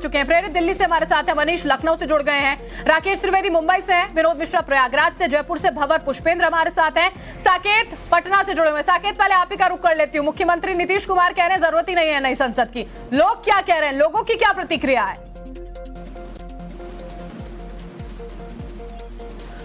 चुके हैं। प्रेरित दिल्ली से हमारे साथ है, मनीष लखनऊ से जुड़ गए हैं, राकेश त्रिवेदी मुंबई से हैं, विनोद मिश्रा प्रयागराज से, जयपुर से भंवर पुष्पेंद्र हमारे साथ हैं, साकेत पटना से जुड़े हुए हैं। साकेत, पहले आप ही का रुख कर लेती हूँ। मुख्यमंत्री नीतीश कुमार कह रहे हैं जरूरत ही नहीं है नई संसद की, लोग क्या कह रहे हैं, लोगों की क्या प्रतिक्रिया है?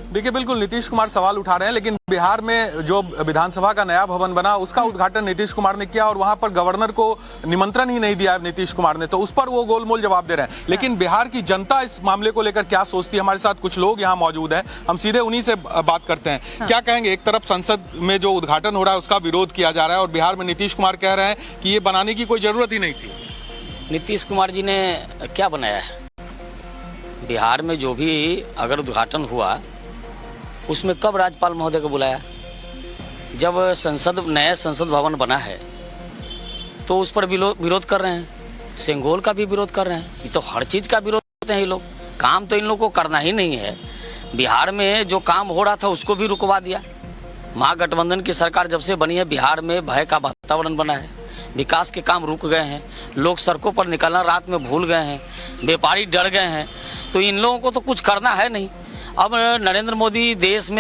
देखिए, बिल्कुल नीतीश कुमार सवाल उठा रहे हैं, लेकिन बिहार में जो विधानसभा का नया भवन बना उसका उद्घाटन नीतीश कुमार ने किया और वहां पर गवर्नर को निमंत्रण ही नहीं दिया नीतीश कुमार ने, तो उस पर वो गोलमोल जवाब दे रहे हैं। लेकिन बिहार की जनता इस मामले को लेकर क्या सोचती है, हमारे साथ कुछ लोग यहाँ मौजूद हैं, हम सीधे उन्हीं से बात करते हैं। क्या कहेंगे? एक तरफ संसद में जो उद्घाटन हो रहा है उसका विरोध किया जा रहा है और बिहार में नीतीश कुमार कह रहे हैं कि ये बनाने की कोई जरूरत ही नहीं थी। नीतीश कुमार जी ने क्या बनाया है? बिहार में जो भी अगर उद्घाटन हुआ उसमें कब राज्यपाल महोदय को बुलाया? जब नया संसद भवन बना है तो उस पर विरोध कर रहे हैं, सेंगोल का भी विरोध कर रहे हैं। ये तो हर चीज़ का विरोध करते हैं ये लोग। काम तो इन लोगों को करना ही नहीं है। बिहार में जो काम हो रहा था उसको भी रुकवा दिया। महागठबंधन की सरकार जब से बनी है बिहार में भय का वातावरण बना है, विकास के काम रुक गए हैं, लोग सड़कों पर निकलना रात में भूल गए हैं, व्यापारी डर गए हैं। तो इन लोगों को तो कुछ करना है नहीं। अब नरेंद्र मोदी देश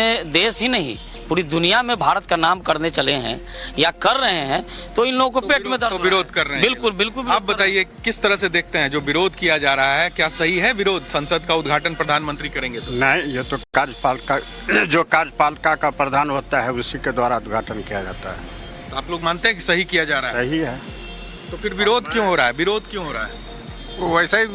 ही नहीं पूरी दुनिया में भारत का नाम करने चले हैं या कर रहे हैं, तो इन लोगों को पेट में दर्द, विरोध कर रहे हैं। बिल्कुल बिल्कुल। आप बताइए किस तरह से देखते हैं जो विरोध किया जा रहा है, क्या सही है विरोध? संसद का उद्घाटन प्रधानमंत्री करेंगे तो? नहीं, ये तो कार्यपालिका का प्रधान होता है, उसी के द्वारा उद्घाटन किया जाता है। आप लोग मानते हैं कि सही किया जा रहा है? सही है। तो फिर विरोध क्यों हो रहा है? विरोध क्यों हो रहा है? वैसे ही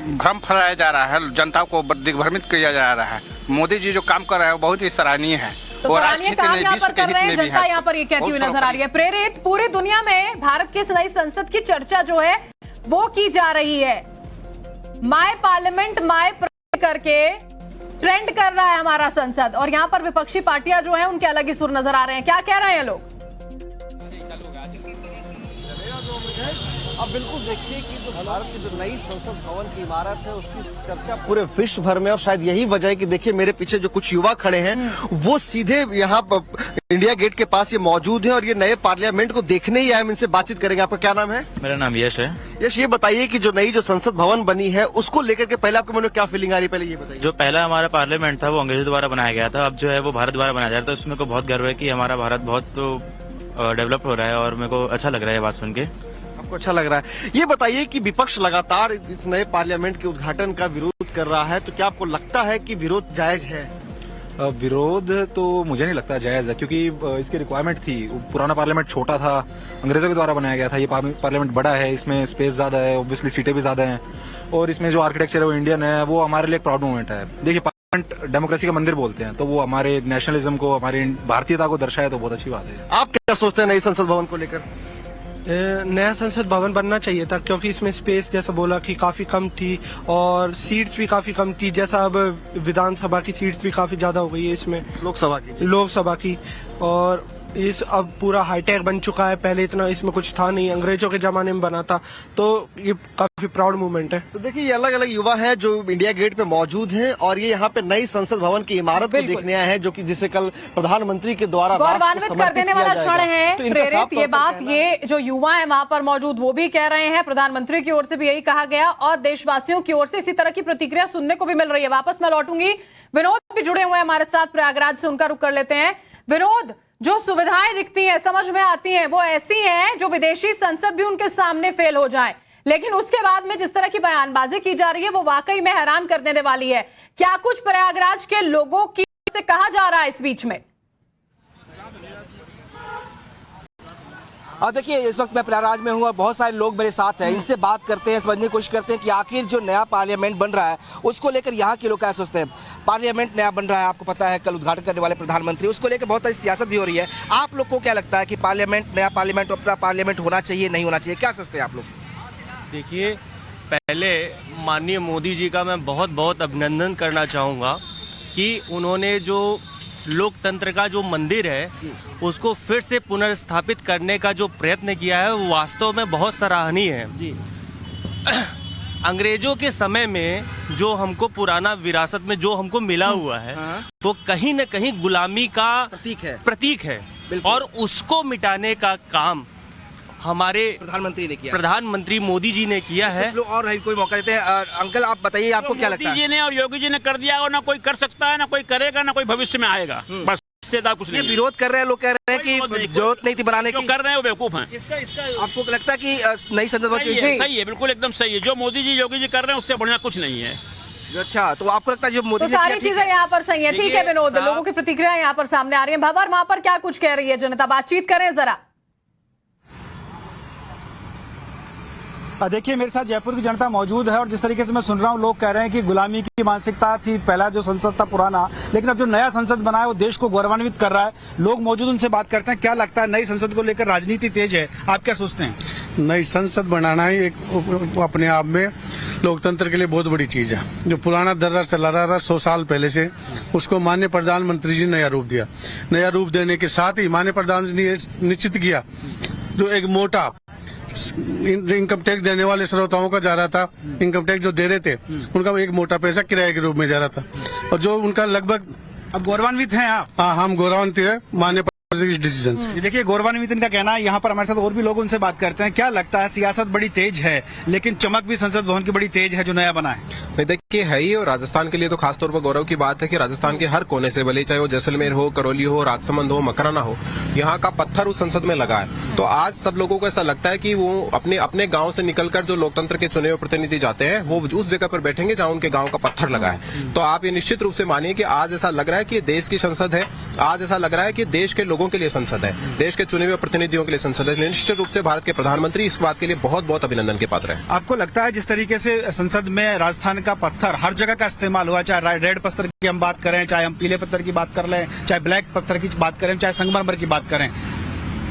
भ्रम फैलाया जा रहा है, जनता को दिग्भ्रमित किया जा रहा है। मोदी जी जो काम कर रहे हैं बहुत ही सराहनीय है। तो सराहनीय काम यहाँ पर कर रहे हैं, जनता यहाँ पर ये कहती हुई नजर आ रही है। प्रेरित, पूरी दुनिया में भारत की नई संसद की चर्चा जो है वो की जा रही है। माय पार्लियामेंट माय करके ट्रेंड कर रहा है हमारा संसद, और यहाँ पर विपक्षी पार्टियां जो है उनके अलग ही सुर नजर आ रहे हैं। क्या कह रहे हैं लोग? अब बिल्कुल देखिए कि जो भारत की जो नई संसद भवन की इमारत है उसकी चर्चा पूरे विश्व भर में, और शायद यही वजह है कि देखिए मेरे पीछे जो कुछ युवा खड़े हैं वो सीधे यहाँ इंडिया गेट के पास ये मौजूद हैं और ये नए पार्लियामेंट को देखने ही आए। हम इनसे बातचीत करेंगे। आपका क्या नाम है? मेरा नाम यश है। यश, ये बताइए कि जो नई जो संसद भवन बनी है उसको लेकर के पहले आपके मन में क्या फीलिंग आ रही है, पहले ये बताइए। जो पहला हमारा पार्लियामेंट था वो अंग्रेजों द्वारा बनाया गया था, अब जो है वो भारत द्वारा बनाया जा रहा है। तो उसमें को बहुत गर्व है कि हमारा भारत बहुत डेवलप हो रहा है और मेरे को अच्छा लग रहा है ये बात सुन के। आपको अच्छा लग रहा है? ये बताइए कि विपक्ष लगातार इस नए पार्लियामेंट के उद्घाटन का विरोध कर रहा है, तो क्या आपको लगता है कि विरोध जायज है? विरोध तो मुझे नहीं लगता जायज है, क्योंकि इसकी रिक्वायरमेंट थी। पुराना पार्लियामेंट छोटा था, अंग्रेजों के द्वारा बनाया गया था। ये पार्लियामेंट बड़ा है, इसमें स्पेस ज्यादा है, ऑब्वियसली सीटें भी ज्यादा हैं, और इसमें जो आर्किटेक्चर है वो इंडियन है। वो हमारे लिए एक प्राउड मोमेंट है। देखिए, पार्लियामेंट डेमोक्रेसी का मंदिर बोलते हैं, तो वो हमारे नेशनलिज्म को, हमारी भारतीयता को दर्शाए तो बहुत अच्छी बात है। आप क्या सोचते हैं नई संसद भवन को लेकर? नया संसद भवन बनना चाहिए था, क्योंकि इसमें स्पेस जैसा बोला कि काफी कम थी और सीट्स भी काफी कम थी। जैसा अब विधानसभा की सीट्स भी काफी ज्यादा हो गई है इसमें, लोकसभा की और इस अब पूरा हाईटेक बन चुका है। पहले इतना इसमें कुछ था नहीं, अंग्रेजों के जमाने में बना था, तो ये काफी प्राउड मूवमेंट है। तो देखिए, ये अलग अलग युवा है जो इंडिया गेट पे मौजूद हैं और ये यहाँ पे नई संसद भवन की इमारत को देखने आए हैं, जो कि जिसे कल प्रधानमंत्री के द्वारा गौरवान्वित कर देने वाला क्षण है। तो प्रेरित, ये बात ये जो युवा है वहां पर मौजूद वो भी कह रहे हैं, प्रधानमंत्री की ओर से भी यही कहा गया और देशवासियों की ओर से इसी तरह की प्रतिक्रिया सुनने को भी मिल रही है। वापस मैं लौटूंगी, विनोद भी जुड़े हुए हैं हमारे साथ प्रयागराज से, उनका रुख कर लेते हैं। विनोद, जो सुविधाएं दिखती हैं, समझ में आती हैं, वो ऐसी हैं जो विदेशी संसद भी उनके सामने फेल हो जाए, लेकिन उसके बाद में जिस तरह की बयानबाजी की जा रही है वो वाकई में हैरान कर देने वाली है। क्या कुछ प्रयागराज के लोगों की से कहा जा रहा है इस बीच में? देखिए, इस वक्त मैं प्रयागराज में हूँ और बहुत सारे लोग मेरे साथ हैं। इनसे बात करते हैं, समझने की कोशिश करते हैं कि आखिर जो नया पार्लियामेंट बन रहा है उसको लेकर यहाँ के लोग क्या सोचते हैं। पार्लियामेंट नया बन रहा है, आपको पता है, कल उद्घाटन करने वाले प्रधानमंत्री, उसको लेकर बहुत सारी सियासत भी हो रही है। आप लोग को क्या लगता है कि नया पार्लियामेंट अपना पार्लियामेंट होना चाहिए, नहीं होना चाहिए, क्या सोचते हैं आप लोग? देखिए, पहले माननीय मोदी जी का मैं बहुत बहुत अभिनंदन करना चाहूँगा कि उन्होंने जो लोकतंत्र का जो मंदिर है उसको फिर से पुनर्स्थापित करने का जो प्रयत्न किया है वो वास्तव में बहुत सराहनीय है। अंग्रेजों के समय में जो हमको पुराना विरासत में जो हमको मिला हुआ है वो कहीं न कहीं गुलामी का प्रतीक है और उसको मिटाने का काम हमारे प्रधानमंत्री मोदी जी ने किया है। कुछ लोग और कोई मौका देते हैं। अंकल आप बताइए, आपको क्या लगता है? मोदी जी ने और योगी जी ने कर दिया और ना कोई कर सकता है, ना कोई करेगा, ना कोई भविष्य में आएगा। बस इससे ज्यादा कुछ ये नहीं। विरोध कर रहे हैं, लोग कह रहे हैं कि जरूरत नहीं थी बनाने जो की। कर रहे हैं वो बेवकूफ हैं। आपको लगता है कि नई संसद बननी सही है, चाहिए? सही है, बिल्कुल एकदम सही है। जो मोदी जी योगी जी कर रहे हैं उससे बढ़िया कुछ नहीं है। अच्छा, तो आपको लगता है जो मोदी तो ने सारी किया ठीक चीजें है? यहाँ पर सही है। ठीक है विनोद, लोगों की प्रतिक्रिया यहाँ पर सामने आ रही है। भंवर, वहां पर क्या कुछ कह रही है जनता? बातचीत करें जरा। देखिए, मेरे साथ जयपुर की जनता मौजूद है और जिस तरीके से मैं सुन रहा हूँ, लोग कह रहे हैं कि गुलामी की मानसिकता थी पहला जो संसद था पुराना, लेकिन अब जो नया संसद बना है वो देश को गौरवान्वित कर रहा है। लोग मौजूद, उनसे बात करते हैं। क्या लगता है, नई संसद को लेकर राजनीति तेज है, आप क्या सोचते हैं? नई संसद बनाना ही एक अपने आप में लोकतंत्र के लिए बहुत बड़ी चीज है। जो पुराना दर्रा चला रहा था 100 साल पहले से, उसको माननीय प्रधानमंत्री जी ने नया रूप दिया। नया रूप देने के साथ ही माननीय प्रधानमंत्री ने निश्चित किया जो एक मोटा इनकम टैक्स देने वाले श्रोताओं का जा रहा था, इनकम टैक्स जो दे रहे थे उनका एक मोटा पैसा किराए के रूप में जा रहा था, और जो उनका लगभग। अब गौरवान्वित हैं आप? हाँ, हम गौरवान्वित है माननीय डिसीजन से। देखिए, गौरवान्वित इनका कहना है। यहाँ पर हमारे साथ और भी लोग, उनसे बात करते हैं। क्या लगता है, सियासत बड़ी तेज है लेकिन चमक भी संसद भवन की बड़ी तेज है जो नया बना है? नहीं, देखिए है ही, और राजस्थान के लिए तो खासतौर पर गौरव की बात है कि राजस्थान के हर कोने से, भले चाहे वो जैसलमेर हो, करौली हो, राजसमंद हो, मकराना हो, यहाँ का पत्थर उस संसद में लगा है। तो आज सब लोगों को ऐसा लगता है कि वो अपने अपने गांव से निकलकर जो लोकतंत्र के चुने हुए प्रतिनिधि जाते हैं वो उस जगह पर बैठेंगे जहां उनके गांव का पत्थर लगा है। तो आप ये निश्चित रूप से मानिए कि आज ऐसा लग रहा है कि ये देश की संसद है, आज ऐसा लग रहा है कि देश के लोगों के लिए संसद है, देश के चुने हुए प्रतिनिधियों के लिए संसद है। निश्चित रूप से भारत के प्रधानमंत्री इस बात के लिए बहुत बहुत अभिनंदन के पात्र हैं। आपको लगता है जिस तरीके से संसद में राजस्थान का पत्थर हर जगह का इस्तेमाल हुआ, चाहे रेड पत्थर की हम बात करें, चाहे हम पीले पत्थर की बात कर लें, चाहे ब्लैक पत्थर की बात करें, चाहे संगमरमर की बात करें,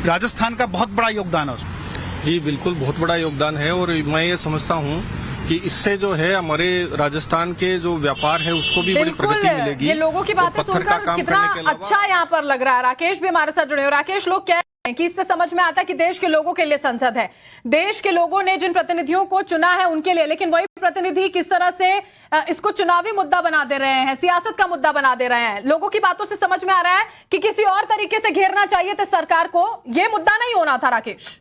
राजस्थान का बहुत बड़ा योगदान है उसमें? जी बिल्कुल, बहुत बड़ा योगदान है, और मैं ये समझता हूँ कि इससे जो है हमारे राजस्थान के जो व्यापार है उसको भी बड़ी प्रगति मिलेगी। ये लोगों की बातें सुनकर कितना अच्छा यहाँ पर लग रहा है। राकेश भी हमारे साथ जुड़े हो। राकेश, लोग कह रहे हैं कि इससे समझ में आता है कि देश के लोगों के लिए संसद है, देश के लोगों ने जिन प्रतिनिधियों को चुना है उनके लिए, लेकिन वही प्रतिनिधि किस तरह से इसको चुनावी मुद्दा बना दे रहे हैं, सियासत का मुद्दा बना दे रहे हैं। लोगों की बातों से समझ में आ रहा है कि किसी और तरीके से घेरना चाहिए था सरकार को, यह मुद्दा नहीं होना था। राकेश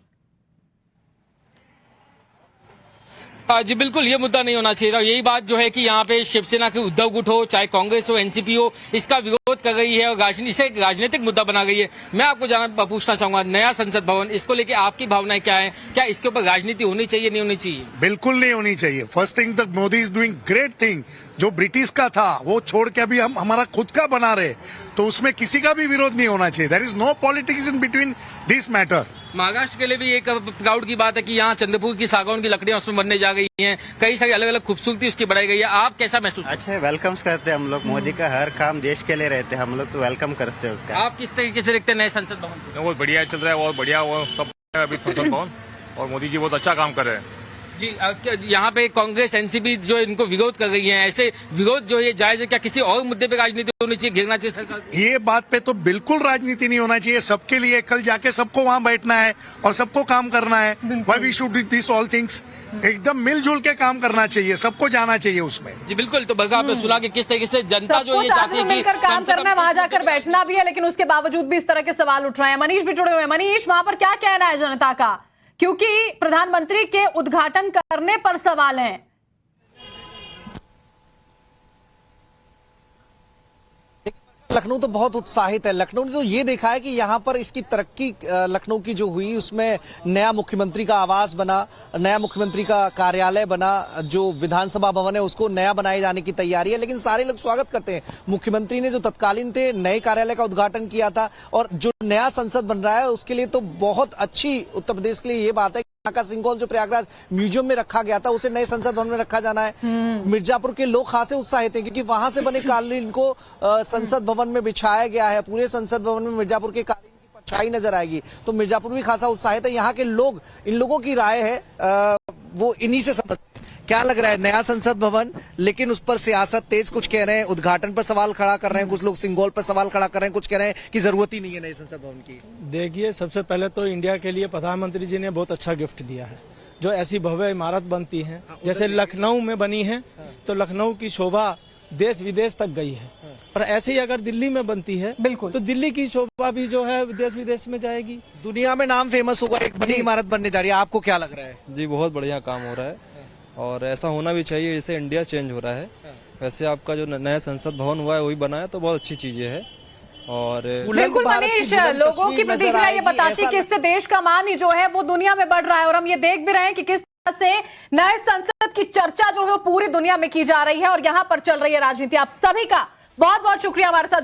जी बिल्कुल, ये मुद्दा नहीं होना चाहिए था। यही बात जो है कि यहाँ पे शिवसेना के उद्धव गुट हो, चाहे कांग्रेस हो, एनसीपी हो, इसका विरोध कर रही है और इसे एक राजनीतिक मुद्दा बना गई है। मैं आपको पूछना चाहूंगा, नया संसद भवन, इसको लेके आपकी भावनाएं क्या है? क्या इसके ऊपर राजनीति होनी चाहिए, नहीं होनी चाहिए? बिल्कुल नहीं होनी चाहिए। First thing, the Modi is doing great thing. जो ब्रिटिश का था वो छोड़ के अभी हम हमारा खुद का बना रहे, तो उसमें किसी का भी विरोध नहीं होना चाहिए। There is no politics in between this matter. Maharashtra के लिए भी एक प्राउड की बात है कि यहाँ चंद्रपुर की सागौन की लकड़ियां उसमें बनने जा गई हैं, कई सारी अलग अलग खूबसूरती उसकी बढ़ाई गई है। आप कैसा महसूस? अच्छा, वेलकम करते हैं हम लोग। मोदी का हर काम देश के लिए रहते हैं, हम लोग तो वेलकम करते हैं उसका। आप किस तरीके से देखते हैं नए संसद भवन? बहुत बढ़िया चल रहा है, बहुत बढ़िया वो सब अभी संसद भवन, और मोदी जी बहुत अच्छा काम कर रहे हैं। जी, यहाँ पे कांग्रेस एनसीपी जो इनको विरोध कर रही है, ऐसे विरोध जो ये जायज है? क्या किसी और मुद्दे पे राजनीति होनी चाहिए, घेरना चाहिए सरकार? ये बात पे तो बिल्कुल राजनीति नहीं होना चाहिए। सबके लिए कल जाके सबको वहाँ बैठना है और सबको काम करना है। Why we should do this all things? एकदम मिलजुल के काम करना चाहिए, सबको जाना चाहिए उसमें। जी बिल्कुल, तो बल्कि आपने सुना कि किस तरीके से जनता जो ये चाहती है कि मिलकर काम करना है, वहां जाकर बैठना भी है, लेकिन उसके बावजूद भी इस तरह के सवाल उठ रहे हैं। मनीष भी जुड़े हुए हैं। मनीष, वहां पर क्या कहना है जनता का, क्योंकि प्रधानमंत्री के उद्घाटन करने पर सवाल हैं? लखनऊ तो बहुत उत्साहित है। लखनऊ ने तो ये देखा है कि यहाँ पर इसकी तरक्की लखनऊ की जो हुई उसमें नया मुख्यमंत्री का आवास बना, नया मुख्यमंत्री का कार्यालय बना, जो विधानसभा भवन है उसको नया बनाए जाने की तैयारी है। लेकिन सारे लोग स्वागत करते हैं। मुख्यमंत्री ने जो तत्कालीन थे नए कार्यालय का उद्घाटन किया था, और जो नया संसद बन रहा है उसके लिए तो बहुत अच्छी उत्तर प्रदेश के लिए ये बात है। यहाँ का सिंगोल जो प्रयागराज म्यूजियम में रखा गया था उसे नए संसद भवन में रखा जाना है। मिर्जापुर के लोग खासे उत्साहित हैं क्योंकि वहां से बने कालीन को संसद भवन में बिछाया गया है। पूरे संसद भवन में मिर्जापुर के कालीन की परछाई नजर आएगी, तो मिर्जापुर भी खासा उत्साहित है। यहाँ के लोग, इन लोगों की राय है वो इन्हीं से समझ। क्या लग रहा है, नया संसद भवन, लेकिन उस पर सियासत तेज? कुछ कह रहे हैं उद्घाटन पर सवाल खड़ा कर रहे हैं, कुछ लोग सिंगोल पर सवाल खड़ा कर रहे हैं, कुछ कह रहे हैं कि जरूरत ही नहीं है नए संसद भवन की। देखिए, सबसे पहले तो इंडिया के लिए प्रधानमंत्री जी ने बहुत अच्छा गिफ्ट दिया है। जो ऐसी भव्य इमारत बनती है जैसे लखनऊ में बनी है, तो लखनऊ की शोभा देश विदेश तक गई है। और ऐसे ही अगर दिल्ली में बनती है बिल्कुल तो दिल्ली की शोभा भी जो है देश विदेश में जाएगी। दुनिया में नाम फेमस होगा, एक बड़ी इमारत बनने जा रही है, आपको क्या लग रहा है? जी बहुत बढ़िया काम हो रहा है और ऐसा होना भी चाहिए, जैसे इंडिया चेंज हो रहा है वैसे आपका जो नया संसद भवन हुआ है वही बना है तो बहुत अच्छी चीजें है। और बिल्कुल मनीष, लोगों की प्रतिक्रिया ये बताती है कि इससे देश का मान ही जो है वो दुनिया में बढ़ रहा है और हम ये देख भी रहे हैं कि किस तरह से नए संसद की चर्चा जो है वो पूरी दुनिया में की जा रही है और यहां पर चल रही है राजनीति। आप सभी का बहुत बहुत शुक्रिया हमारे साथ